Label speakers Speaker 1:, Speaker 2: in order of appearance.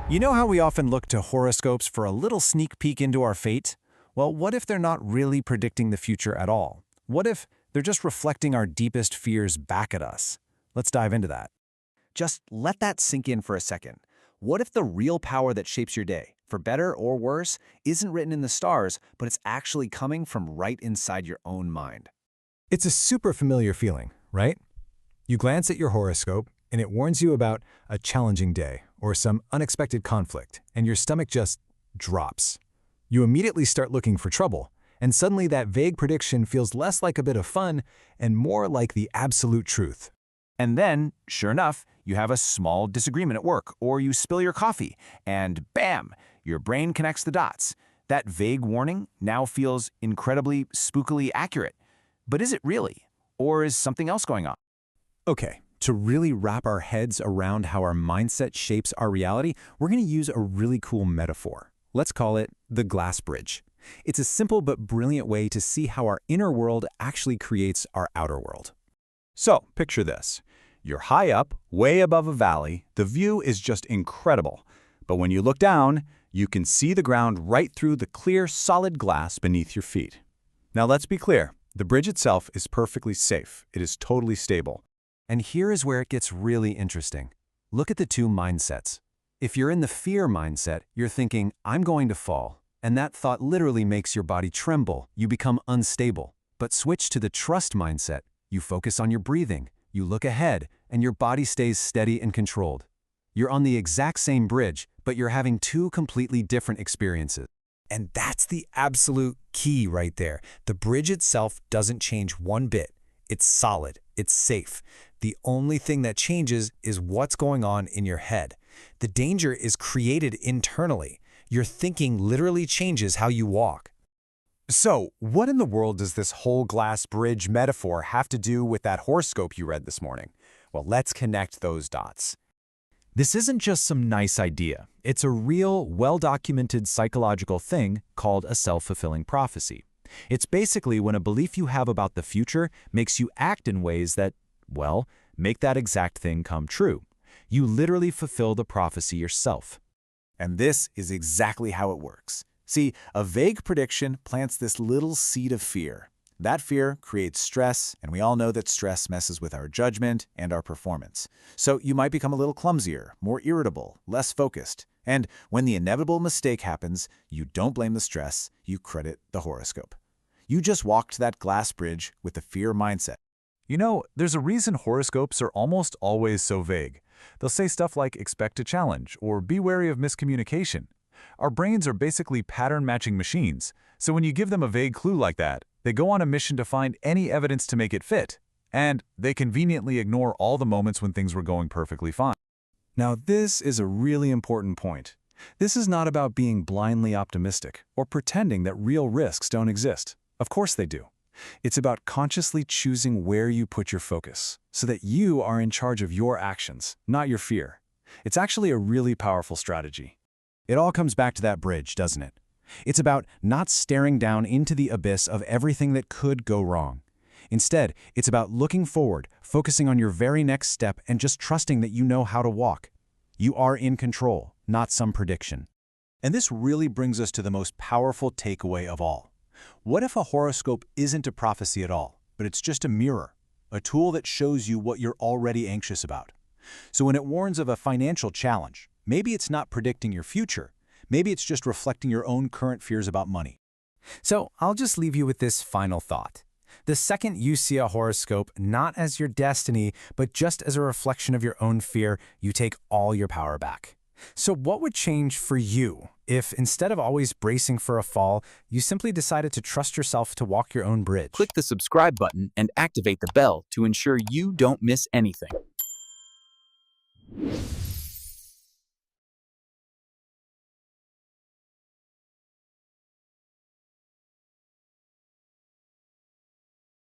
Speaker 1: You know how we often look to horoscopes for a little sneak peek into our fate? Well, what if they're not really predicting the future at all? What if they're just reflecting our deepest fears back at us? Let's dive into that.
Speaker 2: Just let that sink in for a second. What if the real power that shapes your day, for better or worse, isn't written in the stars, but it's actually coming from right inside your own mind?
Speaker 1: It's a super familiar feeling, right? You glance at your horoscope, and it warns you about a challenging day or some unexpected conflict, and your stomach just drops. You immediately start looking for trouble, and suddenly that vague prediction feels less like a bit of fun and more like the absolute truth.
Speaker 2: And then, sure enough, you have a small disagreement at work, or you spill your coffee, and bam, your brain connects the dots. That vague warning now feels incredibly spookily accurate. But is it really? Or is something else going on?
Speaker 1: Okay, to really wrap our heads around how our mindset shapes our reality, we're going to use a really cool metaphor. Let's call it the glass bridge. It's a simple but brilliant way to see how our inner world actually creates our outer world.
Speaker 3: So, picture this. You're high up, way above a valley. The view is just incredible. But when you look down, you can see the ground right through the clear, solid glass beneath your feet. Now let's be clear. The bridge itself is perfectly safe. It is totally stable.
Speaker 1: And here is where it gets really interesting. Look at the two mindsets. If you're in the fear mindset, you're thinking, I'm going to fall. And that thought literally makes your body tremble. You become unstable. But switch to the trust mindset. You focus on your breathing. You look ahead, and your body stays steady and controlled. You're on the exact same bridge, but you're having two completely different experiences. And that's the absolute key right there. The bridge itself doesn't change one bit. It's solid. It's safe. The only thing that changes is what's going on in your head. The danger is created internally. Your thinking literally changes how you walk.
Speaker 3: So, what in the world does this whole glass bridge metaphor have to do with that horoscope you read this morning? Well, let's connect those dots.
Speaker 1: This isn't just some nice idea. It's a real, well-documented psychological thing called a self-fulfilling prophecy. It's basically when a belief you have about the future makes you act in ways that, well, make that exact thing come true. You literally fulfill the prophecy yourself.
Speaker 2: And this is exactly how it works. See, a vague prediction plants this little seed of fear. That fear creates stress, and we all know that stress messes with our judgment and our performance. So you might become a little clumsier, more irritable, less focused. And when the inevitable mistake happens, you don't blame the stress, you credit the horoscope. You just walked that glass bridge with the fear mindset.
Speaker 3: You know, there's a reason horoscopes are almost always so vague. They'll say stuff like expect a challenge or be wary of miscommunication. Our brains are basically pattern-matching machines, so when you give them a vague clue like that, they go on a mission to find any evidence to make it fit, and they conveniently ignore all the moments when things were going perfectly fine.
Speaker 1: Now, this is a really important point. This is not about being blindly optimistic or pretending that real risks don't exist. Of course they do. It's about consciously choosing where you put your focus so that you are in charge of your actions, not your fear. It's actually a really powerful strategy. It all comes back to that bridge, doesn't it? It's about not staring down into the abyss of everything that could go wrong. Instead, it's about looking forward, focusing on your very next step, and just trusting that you know how to walk. You are in control, not some prediction. And this really brings us to the most powerful takeaway of all. What if a horoscope isn't a prophecy at all, but it's just a mirror, a tool that shows you what you're already anxious about? So when it warns of a financial challenge, maybe it's not predicting your future. Maybe it's just reflecting your own current fears about money. So I'll just leave you with this final thought. The second you see a horoscope not as your destiny, but just as a reflection of your own fear, you take all your power back. So what would change for you if, instead of always bracing for a fall, you simply decided to trust yourself to walk your own bridge?
Speaker 4: Click the subscribe button and activate the bell to ensure you don't miss anything.